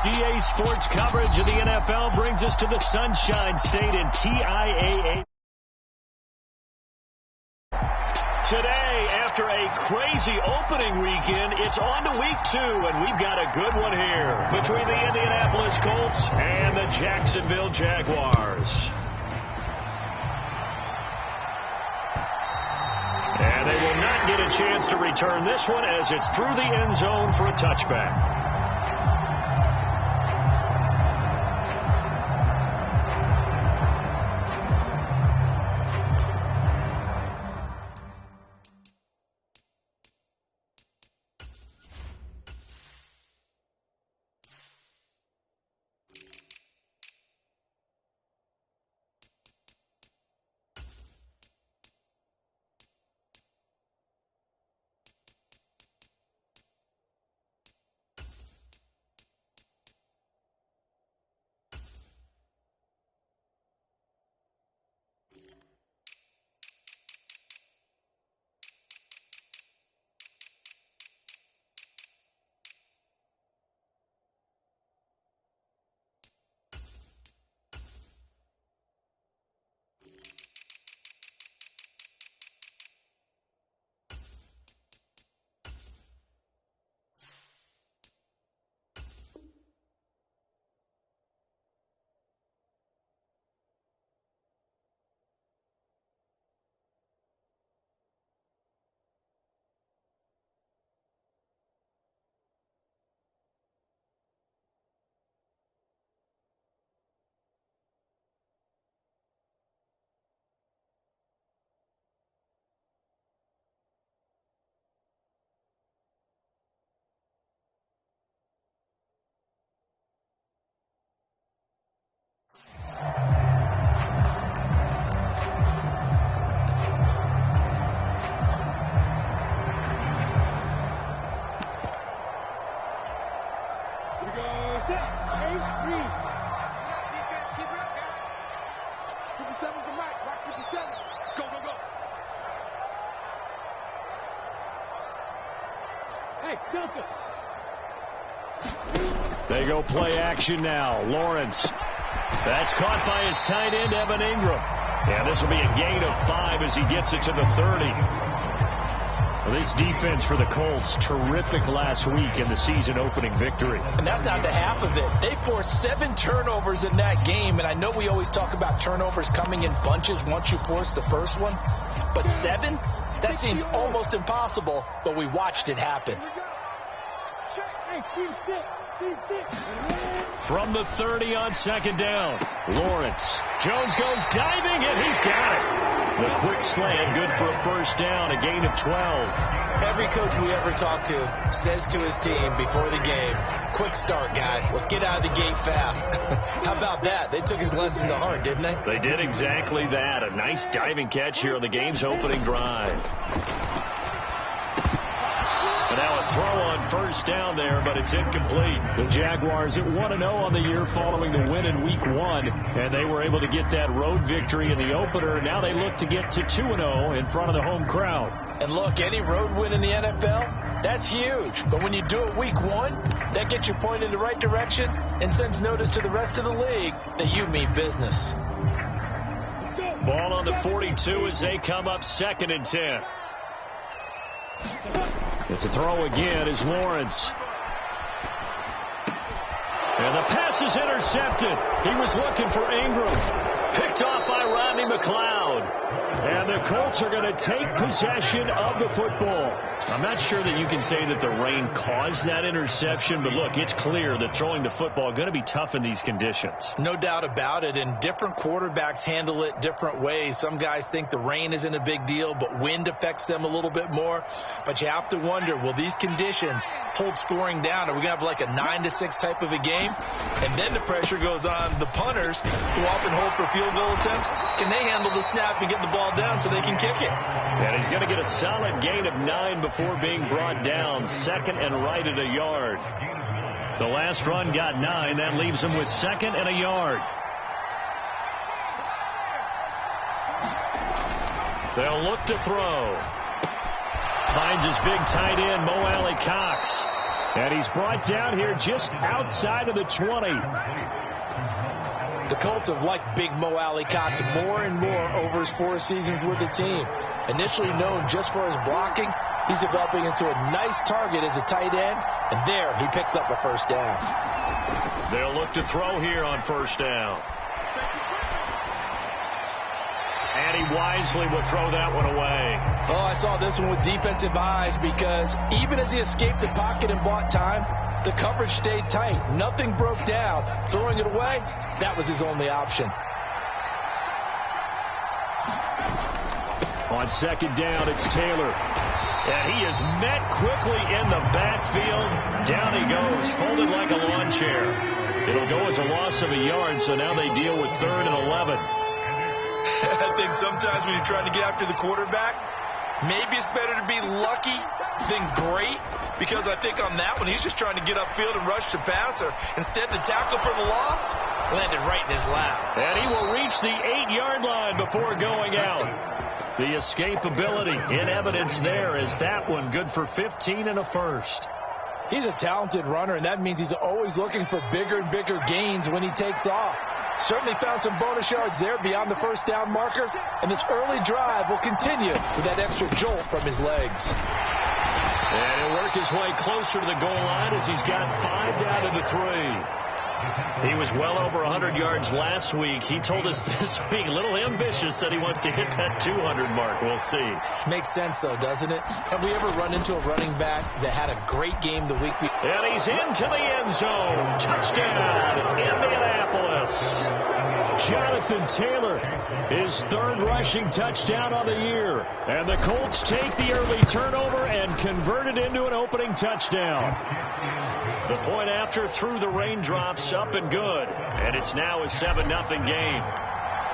EA Sports coverage of the NFL brings us to the Sunshine State in TIAA. Today, after a crazy opening weekend, it's on to week 2, and we've got a good one here between the Indianapolis Colts and the Jacksonville Jaguars. And they will not get a chance to return this one as it's through the end zone for a touchback. They go play action now. Lawrence. That's caught by his tight end, Evan Ingram. And this will be a gain of 5 as he gets it to the 30. Well, this defense for the Colts, terrific last week in the season-opening victory. And that's not the half of it. They forced 7 turnovers in that game, and I know we always talk about turnovers coming in bunches once you force the first one. But 7? That seems almost impossible, but we watched it happen. From the 30 on second down, Lawrence. Jones goes diving, and he's got it. The quick slant, good for a first down, a gain of 12. Every coach we ever talk to says to his team before the game, quick start, guys. Let's get out of the gate fast. How about that? They took his lesson to heart, didn't they? They did exactly that. A nice diving catch here on the game's opening drive. Now a throw on first down there, but it's incomplete. The Jaguars at 1-0 on the year following the win in Week 1, and they were able to get that road victory in the opener. Now they look to get to 2-0 in front of the home crowd. And look, any road win in the NFL, that's huge. But when you do it Week 1, that gets you pointed in the right direction and sends notice to the rest of the league that you mean business. Ball on the 42 as they come up 2nd and 10. It's a throw again is Lawrence. And the pass is intercepted. He was looking for Ingram. Picked off by Rodney McLeod. And the Colts are going to take possession of the football. I'm not sure that you can say that the rain caused that interception, but look, it's clear that throwing the football is going to be tough in these conditions. No doubt about it, and different quarterbacks handle it different ways. Some guys think the rain isn't a big deal, but wind affects them a little bit more. But you have to wonder, will these conditions hold scoring down? Are we going to have like a 9-6 type of a game? And then the pressure goes on the punters, who often hold for field goal attempts. Can they handle the snap and get the ball down so they can kick it? And he's going to get a solid gain of 9 before being brought down. 2nd and right at a yard. The last run got 9. That leaves him with 2nd and a yard. They'll look to throw. Finds his big tight end, Mo Alley Cox. And he's brought down here just outside of the 20. The Colts have liked Big Mo Alley Cox more and more over his 4 seasons with the team. Initially known just for his blocking, he's developing into a nice target as a tight end, and there he picks up a first down. They'll look to throw here on first down. And he wisely will throw that one away. Oh, I saw this one with defensive eyes because even as he escaped the pocket and bought time, the coverage stayed tight. Nothing broke down. Throwing it away, that was his only option. On second down, it's Taylor. And he is met quickly in the backfield. Down he goes, folded like a lawn chair. It'll go as a loss of a yard, so now they deal with 3rd and 11. I think sometimes when you're trying to get after the quarterback, maybe it's better to be lucky than great, because I think on that one, he's just trying to get upfield and rush the passer. Instead, the tackle for the loss landed right in his lap. And he will reach the 8-yard line before going out. The escapability in evidence there is that one good for 15 and a first. He's a talented runner, and that means he's always looking for bigger and bigger gains when he takes off. Certainly found some bonus yards there beyond the first down marker, and this early drive will continue with that extra jolt from his legs. And he'll work his way closer to the goal line as he's got 5 down to the 3. He was well over 100 yards last week. He told us this week, a little ambitious, that he wants to hit that 200 mark. We'll see. Makes sense, though, doesn't it? Have we ever run into a running back that had a great game the week before? And he's into the end zone. Touchdown, Indianapolis. Jonathan Taylor, his 3rd rushing touchdown on the year. And the Colts take the early turnover and convert it into an opening touchdown. The point after through the raindrops, up and good. And it's now a 7-0 game.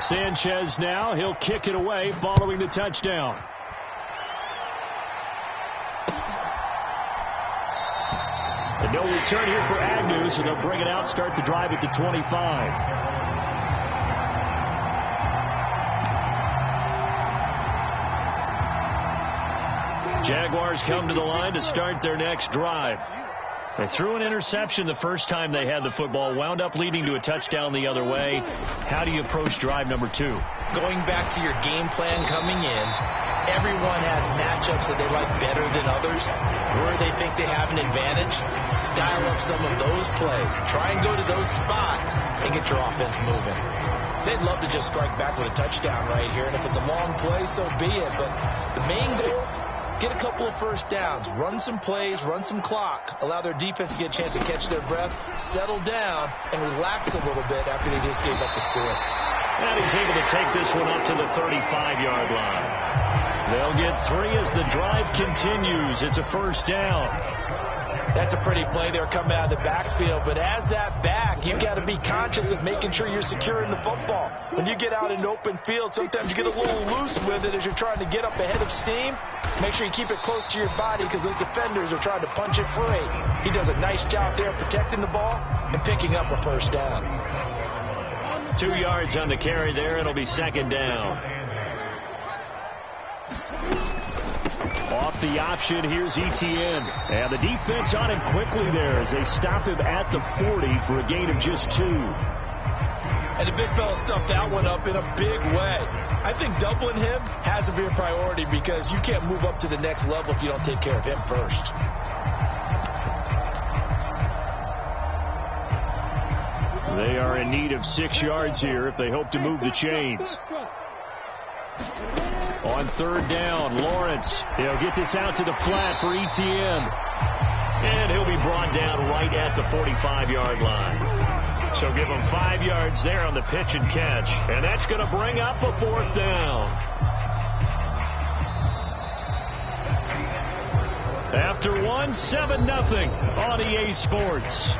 Sanchez now, he'll kick it away following the touchdown. And no return here for Agnew, so they'll bring it out, start the drive at the 25. Jaguars come to the line to start their next drive. They threw an interception the first time they had the football, wound up leading to a touchdown the other way. How do you approach drive number 2? Going back to your game plan coming in, everyone has matchups that they like better than others, where they think they have an advantage. Dial up some of those plays. Try and go to those spots and get your offense moving. They'd love to just strike back with a touchdown right here, and if it's a long play, so be it. But the main goal, get a couple of first downs, run some plays, run some clock, allow their defense to get a chance to catch their breath, settle down, and relax a little bit after they just gave up the score. And he's able to take this one up to the 35-yard line. They'll get 3 as the drive continues. It's a first down. That's a pretty play there coming out of the backfield, but as that back, you've got to be conscious of making sure you're securing the football. When you get out in open field, sometimes you get a little loose with it as you're trying to get up ahead of steam. Make sure you keep it close to your body because those defenders are trying to punch it free. He does a nice job there protecting the ball and picking up a first down. 2 yards on the carry there. It'll be second down. Off the option, here's Etienne. And the defense on him quickly there as they stop him at the 40 for a gain of just 2. And the big fella stuffed that one up in a big way. I think doubling him has to be a priority because you can't move up to the next level if you don't take care of him first. They are in need of 6 yards here if they hope to move the chains. On third down, Lawrence. He'll get this out to the flat for Etienne. And he'll be brought down right at the 45-yard line. So give him 5 yards there on the pitch and catch. And that's going to bring up a 4th down. After 1, 7-0 on EA Sports.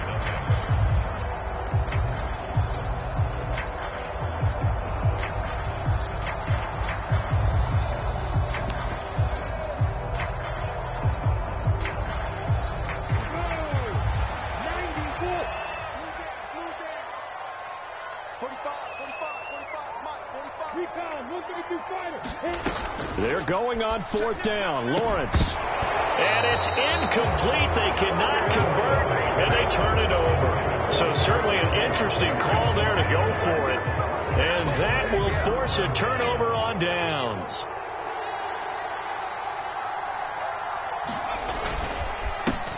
They're going on fourth down. Lawrence. And it's incomplete. They cannot convert, and they turn it over. So certainly an interesting call there to go for it. And that will force a turnover on downs.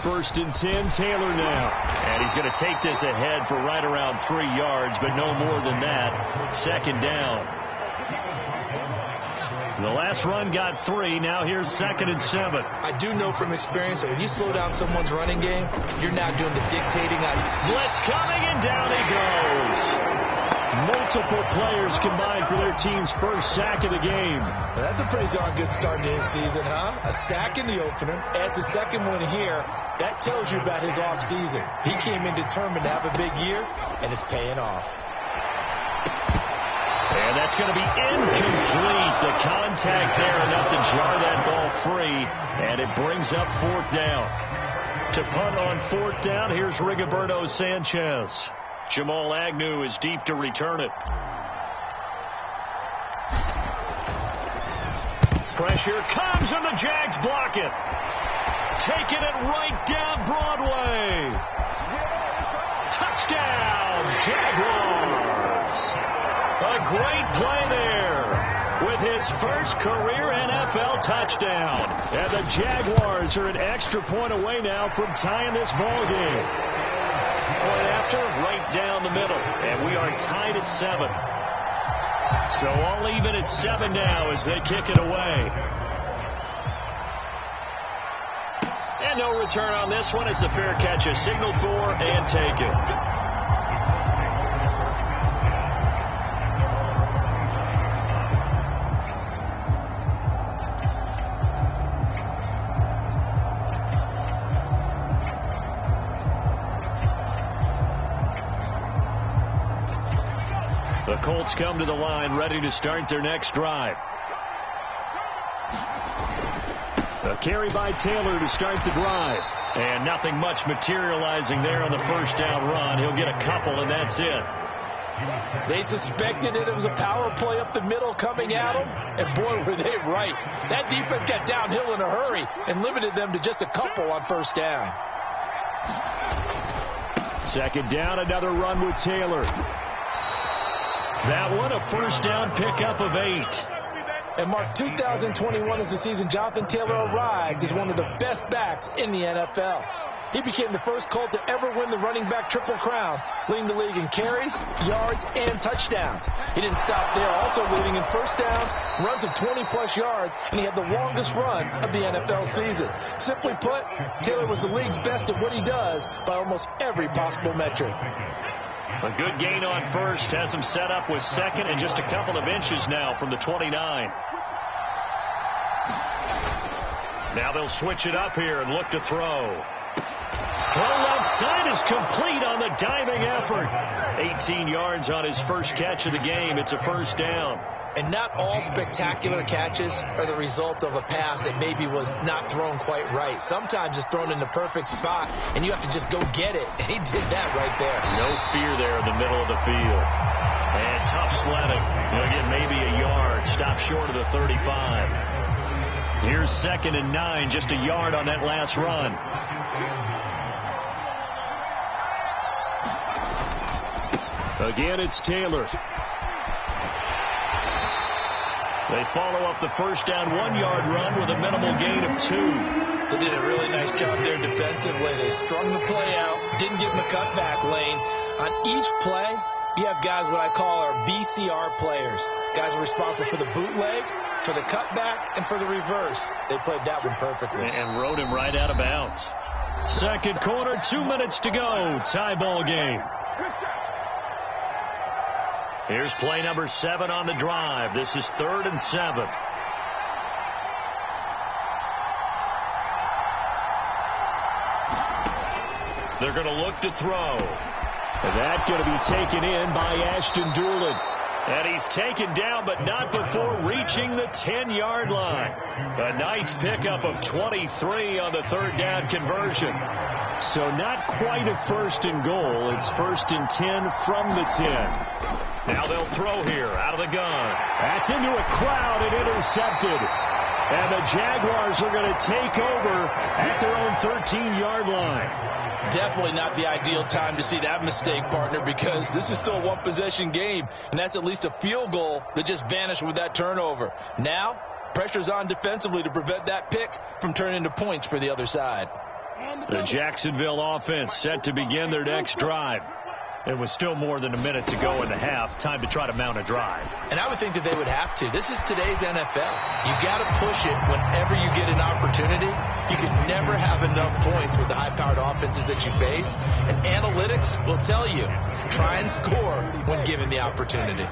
First and 10, Taylor now. And he's going to take this ahead for right around 3 yards, but no more than that. Second down. The last run got 3. Now here's 2nd and 7. I do know from experience that when you slow down someone's running game, you're now doing the dictating. Blitz coming, and down he goes. Multiple players combined for their team's first sack of the game. Well, that's a pretty darn good start to his season, huh? A sack in the opener, adds a second one here. That tells you about his offseason. He came in determined to have a big year, and it's paying off. And that's going to be incomplete. The contact there enough to jar that ball free, and it brings up fourth down. To punt on fourth down, here's Rigoberto Sanchez. Jamal Agnew is deep to return it. Pressure comes, and the Jags block it. Taking it right down Broadway. Touchdown, Jaguars. A great play there with his first career NFL touchdown. And the Jaguars are an extra point away now from tying this ball game. Point after, right down the middle. And we are tied at 7. So all even at 7 now as they kick it away. And no return on this one. It's a fair catch, a signal for, and taken. The Colts come to the line, ready to start their next drive. A carry by Taylor to start the drive. And nothing much materializing there on the first down run. He'll get a couple, and that's it. They suspected it was a power play up the middle coming at them, and boy, were they right. That defense got downhill in a hurry and limited them to just a couple on first down. Second down, another run with Taylor. That one, a first down pickup of 8. And Mark, 2021 is the season Jonathan Taylor arrived as one of the best backs in the NFL. He became the first Colt to ever win the running back triple crown, leading the league in carries, yards, and touchdowns. He didn't stop there, also leading in first downs, runs of 20-plus yards, and he had the longest run of the NFL season. Simply put, Taylor was the league's best at what he does by almost every possible metric. A good gain on first has him set up with second and just a couple of inches now from the 29. Now they'll switch it up here and look to throw. Throw left side is complete on the diving effort. 18 yards on his first catch of the game. It's a first down. And not all spectacular catches are the result of a pass that maybe was not thrown quite right. Sometimes it's thrown in the perfect spot, and you have to just go get it. And he did that right there. No fear there in the middle of the field. And tough sledding. He'll get maybe a yard. Stop short of the 35. Here's 2nd and 9, just a yard on that last run. Again, it's Taylor. They follow up the first down 1-yard run with a minimal gain of 2. They did a really nice job there defensively. They strung the play out, didn't give him a cutback lane. On each play, you have guys what I call our BCR players. Guys are responsible for the bootleg, for the cutback, and for the reverse. They played that one perfectly. And rode him right out of bounds. Second quarter, 2 minutes to go. Tie ball game. Here's play number 7 on the drive. This is 3rd and 7. They're going to look to throw. And that's going to be taken in by Ashton Dulin. And he's taken down, but not before reaching the 10-yard line. A nice pickup of 23 on the third down conversion. So not quite a 1st and goal. It's 1st and 10 from the 10. Now they'll throw here out of the gun. That's into a crowd and intercepted. And the Jaguars are going to take over at their own 13-yard line. Definitely not the ideal time to see that mistake, partner, because this is still a one-possession game, and that's at least a field goal that just vanished with that turnover. Now, pressure's on defensively to prevent that pick from turning into points for the other side. The Jacksonville offense set to begin their next drive. It was still more than a minute to go in the half. Time to try to mount a drive. And I would think that they would have to. This is today's NFL. You got to push it whenever you get an opportunity. You can never have enough points with the high-powered offenses that you face. And analytics will tell you, try and score when given the opportunity.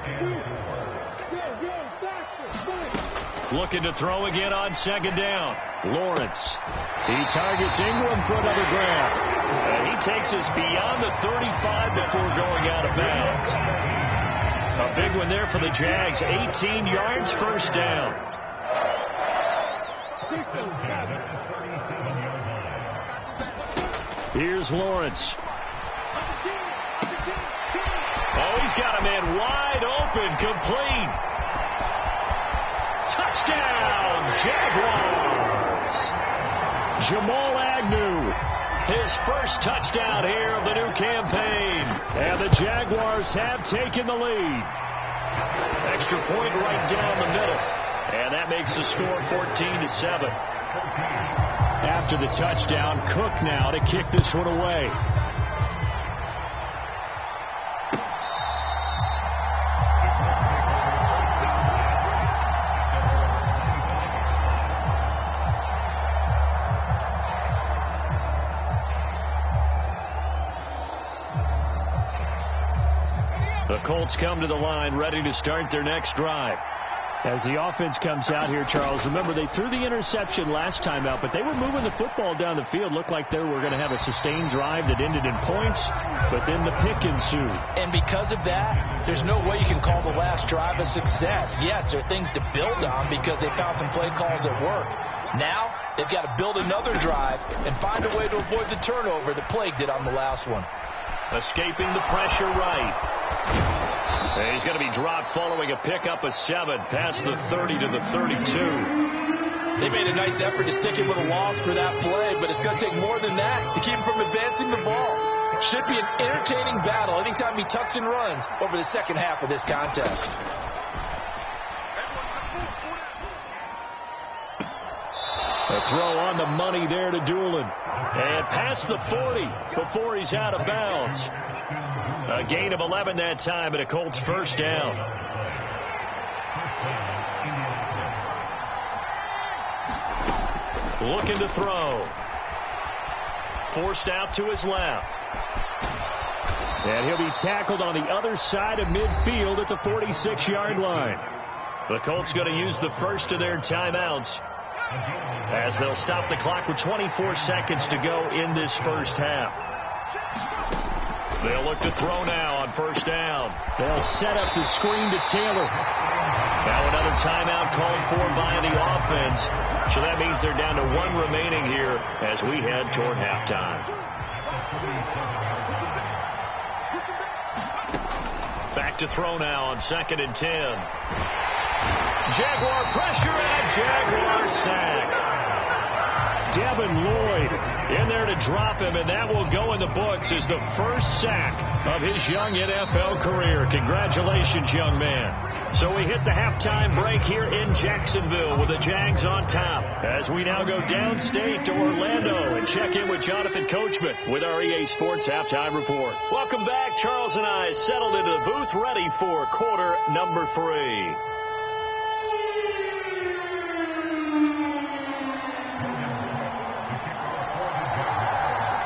Looking to throw again on second down. Lawrence. He targets Ingram for another grab. And he takes us beyond the 35 before going out of bounds. A big one there for the Jags. 18 yards, first down. Here's Lawrence. Oh, he's got a man wide open, complete. Touchdown, Jaguars. Jamal Agnew, his first touchdown here of the new campaign. And the Jaguars have taken the lead. Extra point right down the middle. And that makes the score 14-7. After the touchdown, Cook now to kick this one away. The Colts come to the line, ready to start their next drive. As the offense comes out here, Charles, remember they threw the interception last time out, but they were moving the football down the field. Looked like they were going to have a sustained drive that ended in points, but then the pick ensued. And because of that, there's no way you can call the last drive a success. Yes, there are things to build on because they found some play calls that work. Now, they've got to build another drive and find a way to avoid the turnover that plagued it on the last one. Escaping the pressure right. And he's going to be dropped following a pickup of 7 past the 30 to the 32. They made a nice effort to stick him with a loss for that play, but it's going to take more than that to keep him from advancing the ball. Should be an entertaining battle anytime he tucks and runs over the second half of this contest. A throw on the money there to Doolin. And past the 40 before he's out of bounds. A gain of 11 that time and a Colts first down. Looking to throw. Forced out to his left. And he'll be tackled on the other side of midfield at the 46-yard line. The Colts going to use the first of their timeouts as they'll stop the clock with 24 seconds to go in this first half. They'll look to throw now on first down. They'll set up the screen to Taylor. Now another timeout called for by the offense. So that means they're down to 1 remaining here as we head toward halftime. Back to throw now on 2nd and 10. Jaguar pressure and a Jaguar sack. Devin Lloyd in there to drop him, and that will go in the books as the first sack of his young NFL career. Congratulations, young man. So we hit the halftime break here in Jacksonville with the Jags on top as we now go downstate to Orlando and check in with Jonathan Coachman with our EA Sports Halftime Report. Welcome back. Charles and I settled into the booth ready for quarter number 3.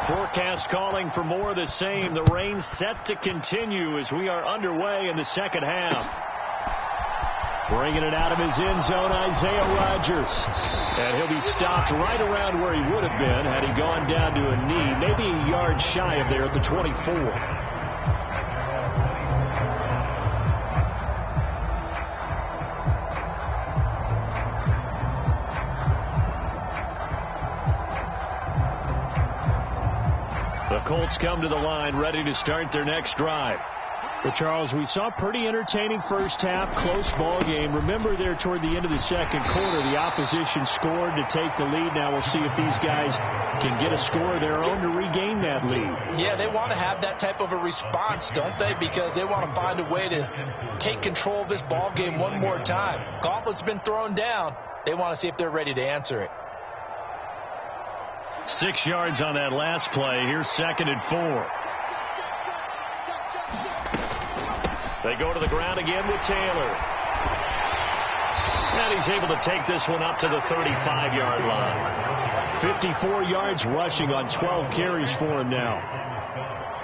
Forecast calling for more of the same. The rain set to continue as we are underway in the second half. Bringing it out of his end zone, Isaiah Rodgers. And he'll be stopped right around where he would have been had he gone down to a knee, maybe a yard shy of there at the 24. Colts come to the line ready to start their next drive. Well, Charles, we saw pretty entertaining first half, close ball game. Remember there toward the end of the second quarter, the opposition scored to take the lead. Now we'll see if these guys can get a score of their own to regain that lead. Yeah, they want to have that type of a response, don't they? Because they want to find a way to take control of this ball game one more time. Gauntlet's been thrown down. They want to see if they're ready to answer it. 6 yards on that last play. Here's 2nd and 4. They go to the ground again with Taylor. And he's able to take this one up to the 35-yard line. 54 yards rushing on 12 carries for him now.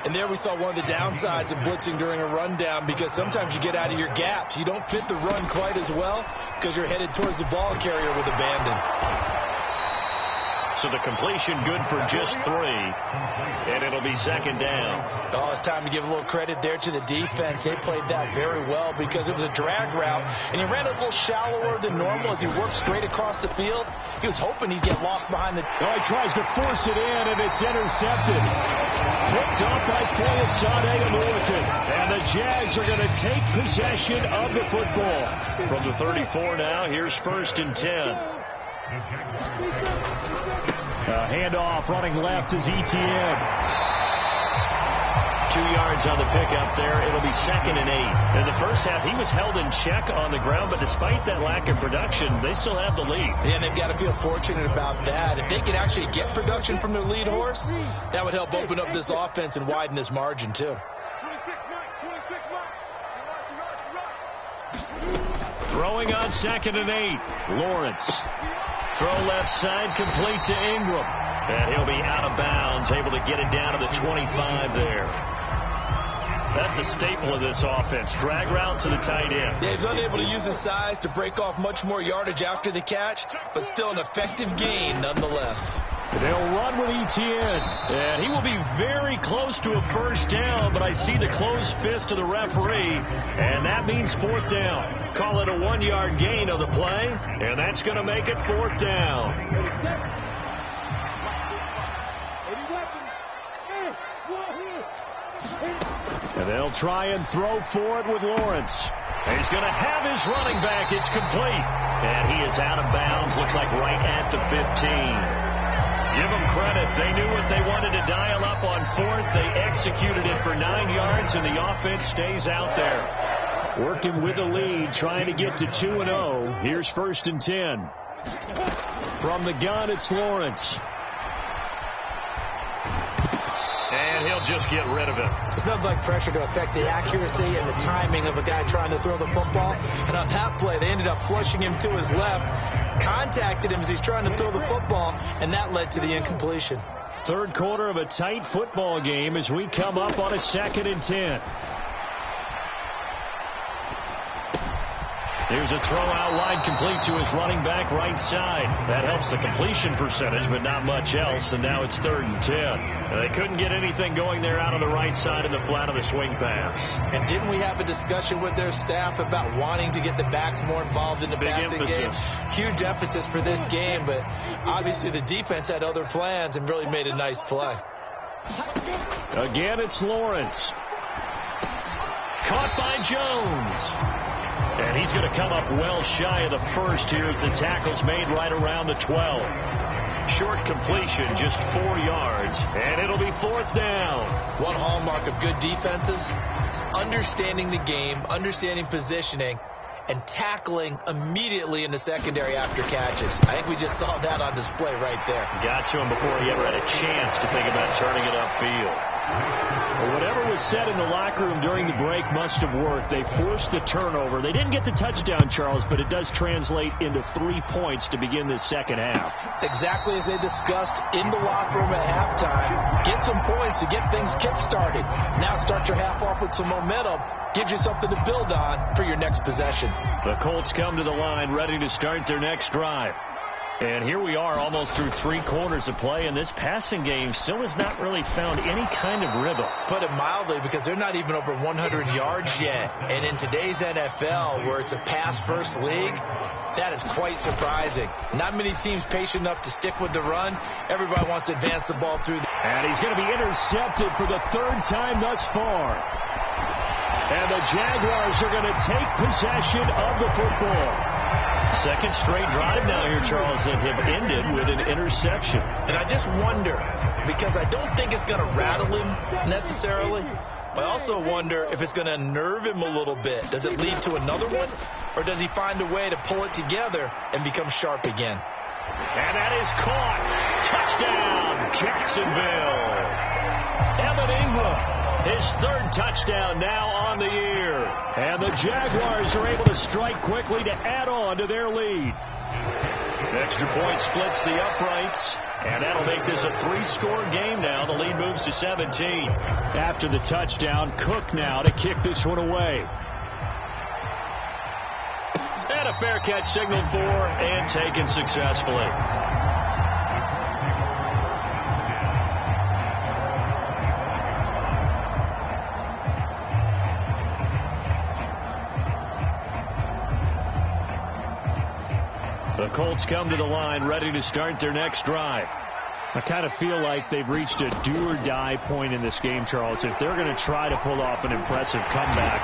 And there we saw one of the downsides of blitzing during a rundown, because sometimes you get out of your gaps. You don't fit the run quite as well because you're headed towards the ball carrier with abandon. So the completion good for just 3, and it'll be 2nd down. Oh, it's time to give a little credit there to the defense. They played that very well because it was a drag route, and he ran a little shallower than normal as he worked straight across the field. He was hoping he'd get lost behind the... Oh, he tries to force it in, and it's intercepted. Picked off by Foyesade American, and the Jags are going to take possession of the football. From the 34 now, here's 1st and 10. Handoff running left is Etienne. 2 yards on the pickup there. It'll be 2nd and 8. In the first half, he was held in check on the ground, but despite that lack of production, they still have the lead. Yeah, and they've got to feel fortunate about that. If they could actually get production from their lead horse, that would help open up this offense and widen this margin, too. Throwing on 2nd and 8. Lawrence. Throw left side, complete to Ingram. And he'll be out of bounds, able to get it down to the 25 there. That's a staple of this offense. Drag route to the tight end. Yeah, he's unable to use his size to break off much more yardage after the catch, but still an effective gain nonetheless. They'll run with Etienne, and he will be very close to a 1st down, but I see the closed fist of the referee, and that means 4th down. Call it a 1-yard gain of the play, and that's going to make it 4th down. And they'll try and throw for it with Lawrence. And he's going to have his running back. It's complete. And he is out of bounds. Looks like right at the 15. Give them credit. They knew what they wanted to dial up on 4th. They executed it for 9 yards, and the offense stays out there. Working with the lead, trying to get to 2-0. Here's 1st and 10. From the gun, it's Lawrence. And he'll just get rid of it. It's nothing like pressure to affect the accuracy and the timing of a guy trying to throw the football. And on that play, they ended up flushing him to his left, contacted him as he's trying to throw the football, and that led to the incompletion. 3rd quarter of a tight football game as we come up on a 2nd and 10. Here's a throw out wide, complete to his running back right side. That helps the completion percentage, but not much else. And now it's 3rd and 10. And they couldn't get anything going there out on the right side in the flat of the swing pass. And didn't we have a discussion with their staff about wanting to get the backs more involved in the passing game? Huge emphasis for this game, but obviously the defense had other plans and really made a nice play. Again, it's Lawrence. Caught by Jones. And he's going to come up well shy of the 1st here as the tackle's made right around the 12. Short completion, just 4 yards, and it'll be 4th down. One hallmark of good defenses is understanding the game, understanding positioning, and tackling immediately in the secondary after catches. I think we just saw that on display right there. Got to him before he ever had a chance to think about turning it upfield. Well, whatever was said in the locker room during the break must have worked. They forced the turnover. They didn't get the touchdown, Charles, but it does translate into 3 points to begin this second half. Exactly as they discussed in the locker room at halftime. Get some points to get things kick-started. Now start your half off with some momentum. Gives you something to build on for your next possession. The Colts come to the line ready to start their next drive. And here we are almost through 3 quarters of play, and this passing game still has not really found any kind of rhythm. Put it mildly, because they're not even over 100 yards yet. And in today's NFL, where it's a pass-first league, that is quite surprising. Not many teams patient enough to stick with the run. Everybody wants to advance the ball through. And he's going to be intercepted for the 3rd time thus far. And the Jaguars are going to take possession of the football. Second straight drive now here, Charles, that have ended with an interception. And I just wonder, because I don't think it's going to rattle him necessarily, but I also wonder if it's going to unnerve him a little bit. Does it lead to another one, or does he find a way to pull it together and become sharp again? And that is caught. Touchdown, Jacksonville. Evan Ingram. His third touchdown now on the year. And the Jaguars are able to strike quickly to add on to their lead. Extra point splits the uprights. And that'll make this a 3-score game now. The lead moves to 17. After the touchdown, Cook now to kick this one away. And a fair catch signaled for and taken successfully. The Colts come to the line ready to start their next drive. I kind of feel like they've reached a do-or-die point in this game, Charles. If they're going to try to pull off an impressive comeback,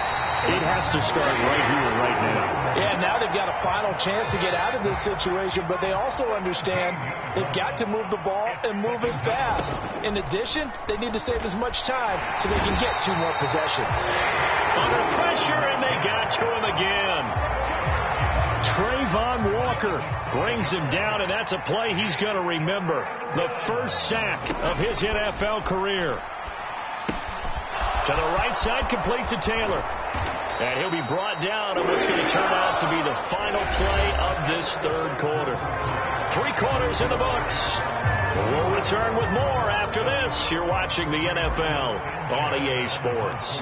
it has to start right here, right now. Yeah, now they've got a final chance to get out of this situation, but they also understand they've got to move the ball and move it fast. In addition, they need to save as much time so they can get 2 more possessions. Under pressure, and they got to him again. Trayvon Walker brings him down, and that's a play he's going to remember. The first sack of his NFL career. To the right side, complete to Taylor. And he'll be brought down on what's going to turn out to be the final play of this third quarter. 3 quarters in the books. We'll return with more after this. You're watching the NFL on EA Sports.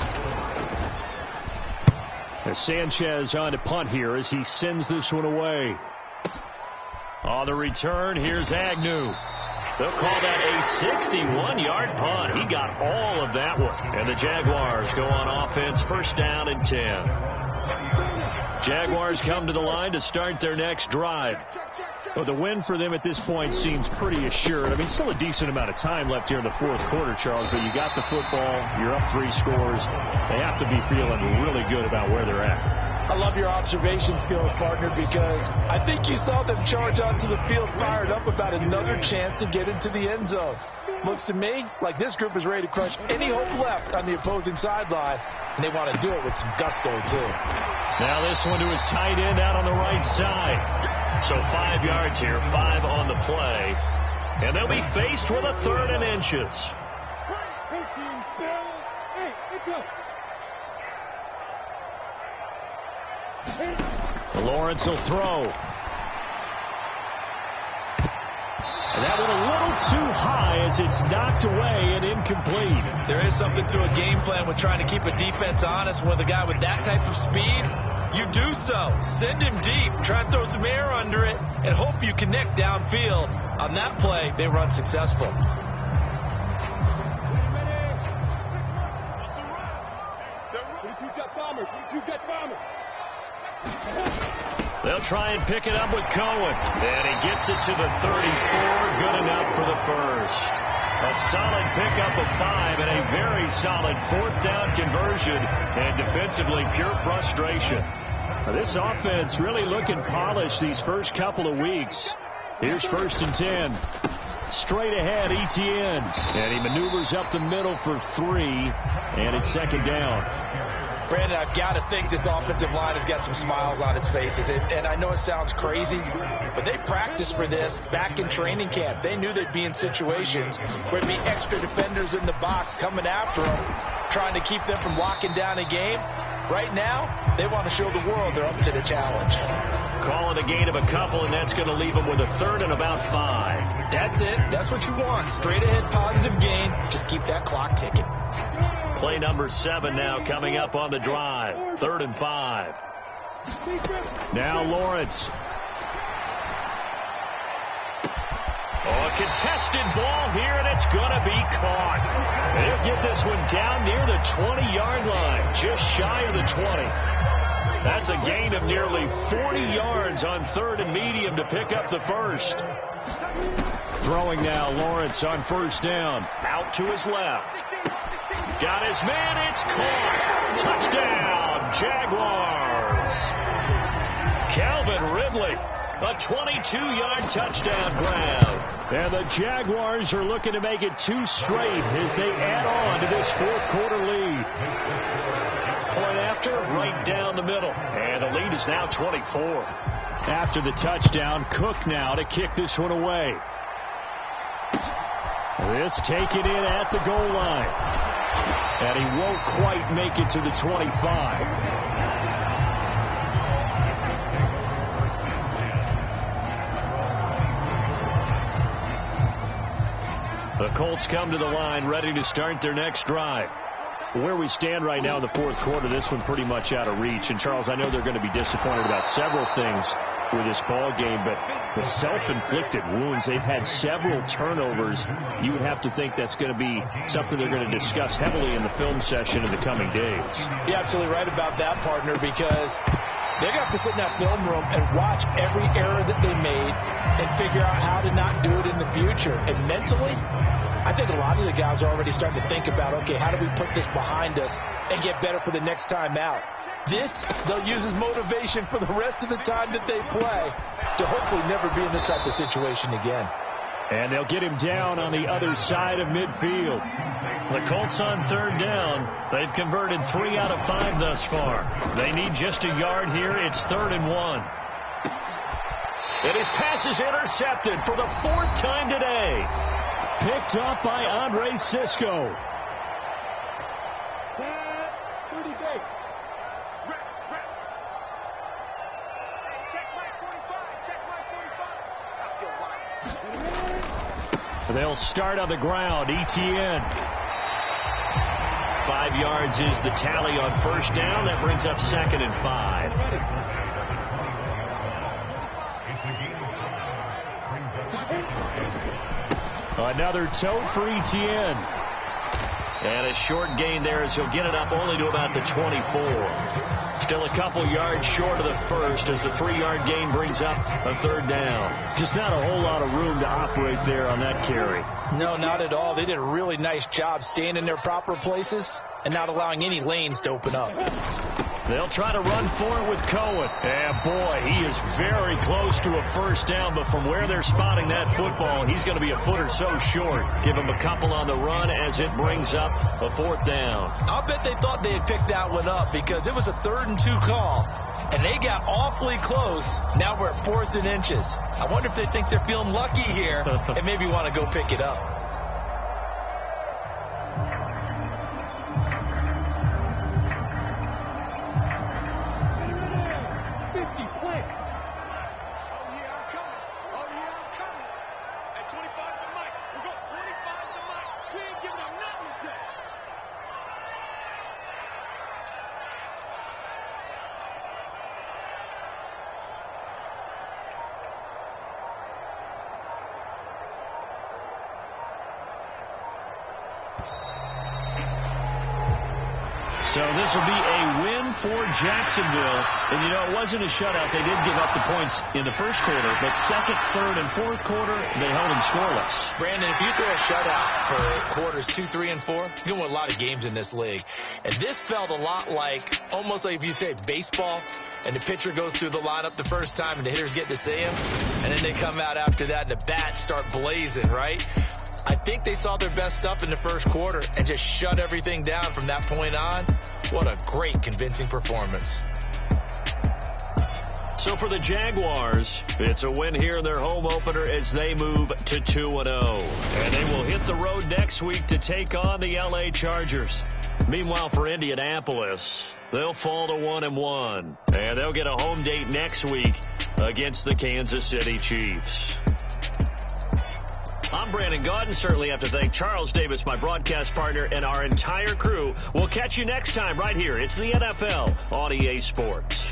As Sanchez on to punt here as he sends this one away. On the return, here's Agnew. They'll call that a 61-yard punt. He got all of that one. And the Jaguars go on offense, first down and 10. Jaguars come to the line to start their next drive. Well, the win for them at this point seems pretty assured. I mean, still a decent amount of time left here in the fourth quarter, Charles, but you got the football, you're up 3 scores. They have to be feeling really good about where they're at. I love your observation skills, partner, because I think you saw them charge onto the field fired up about another chance to get into the end zone. Looks to me like this group is ready to crush any hope left on the opposing sideline, and they want to do it with some gusto, too. Now this one to his tight end out on the right side. So 5 yards here, 5 on the play. And they'll be faced with a 3rd and inches. Lawrence will throw. And that one a little too high as it's knocked away and incomplete. There is something to a game plan with trying to keep a defense honest. With a guy with that type of speed, you do so. Send him deep. Try and throw some air under it and hope you connect downfield. On that play, they were unsuccessful. They'll try and pick it up with Cohen. And he gets it to the 34. Good enough for the first. A solid pickup of 5 and a very solid 4th down conversion. And defensively, pure frustration. Now, this offense really looking polished these first couple of weeks. Here's 1st and 10. Straight ahead, Etienne. And he maneuvers up the middle for 3. And it's 2nd down. Brandon, I've got to think this offensive line has got some smiles on its faces. And I know it sounds crazy, but they practiced for this back in training camp. They knew they'd be in situations where there'd be extra defenders in the box coming after them, trying to keep them from locking down a game. Right now, they want to show the world they're up to the challenge. Call it a gain of a couple, and that's going to leave them with a 3rd and about 5. That's it. That's what you want. Straight ahead positive gain. Just keep that clock ticking. Play number 7 now coming up on the drive. 3rd and 5. Now Lawrence. Oh, a contested ball here, and it's going to be caught. They'll get this one down near the 20-yard line, just shy of the 20. That's a gain of nearly 40 yards on 3rd and medium to pick up the first. Throwing now, Lawrence on 1st down. Out to his left. Got his man. It's caught. Touchdown, Jaguars. Calvin Ridley, a 22-yard touchdown grab. And the Jaguars are looking to make it 2 straight as they add on to this fourth-quarter lead. Point after, right down the middle. And the lead is now 24. After the touchdown, Cook now to kick this one away. This taken in at the goal line. And he won't quite make it to the 25. The Colts come to the line ready to start their next drive. Where we stand right now in the fourth quarter, this one pretty much out of reach. And, Charles, I know they're going to be disappointed about several things with this ball game, but the self-inflicted wounds, they've had several turnovers. You would have to think that's going to be something they're going to discuss heavily in the film session in the coming days. You're absolutely right about that, partner, because they're going to have to sit in that film room and watch every error that they made and figure out how to not do it in the future. And mentally, I think a lot of the guys are already starting to think about, okay, how do we put this behind us and get better for the next time out? This, they'll use as motivation for the rest of the time that they play to hopefully never be in this type of situation again. And they'll get him down on the other side of midfield. The Colts on third down. They've converted 3 out of 5 thus far. They need just a yard here. It's 3rd and 1. And his pass is intercepted for the 4th time today. Picked up by Andre Sisco. They'll start on the ground. Etienne. 5 yards is the tally on first down. That brings up 2nd and 5. Another tote for Etienne. And a short gain there as he'll get it up only to about the 24. Still a couple yards short of the first as the 3-yard gain brings up a 3rd down. Just not a whole lot of room to operate there on that carry. No, not at all. They did a really nice job staying in their proper places and not allowing any lanes to open up. They'll try to run for it with Cohen. And, boy, he is very close to a first down, but from where they're spotting that football, he's going to be a foot or so short. Give him a couple on the run as it brings up a 4th down. I'll bet they thought they had picked that one up because it was a 3rd and 2 call, and they got awfully close. Now we're at 4th and inches. I wonder if they think they're feeling lucky here and maybe want to go pick it up. So this will be a win for Jacksonville. And, you know, it wasn't a shutout. They did give up the points in the first quarter, but second, third, and fourth quarter, they held them scoreless. Brandon, if you throw a shutout for quarters 2, 3, and 4, you're going to win a lot of games in this league. And this felt a lot like, almost like if you say baseball, and the pitcher goes through the lineup the first time, and the hitters get to see him, and then they come out after that, and the bats start blazing, right? I think they saw their best stuff in the first quarter and just shut everything down from that point on. What a great, convincing performance. So for the Jaguars, it's a win here in their home opener as they move to 2-0. And they will hit the road next week to take on the LA Chargers. Meanwhile, for Indianapolis, they'll fall to 1-1. And they'll get a home date next week against the Kansas City Chiefs. I'm Brandon Gaudin. Certainly have to thank Charles Davis, my broadcast partner, and our entire crew. We'll catch you next time right here. It's the NFL on EA Sports.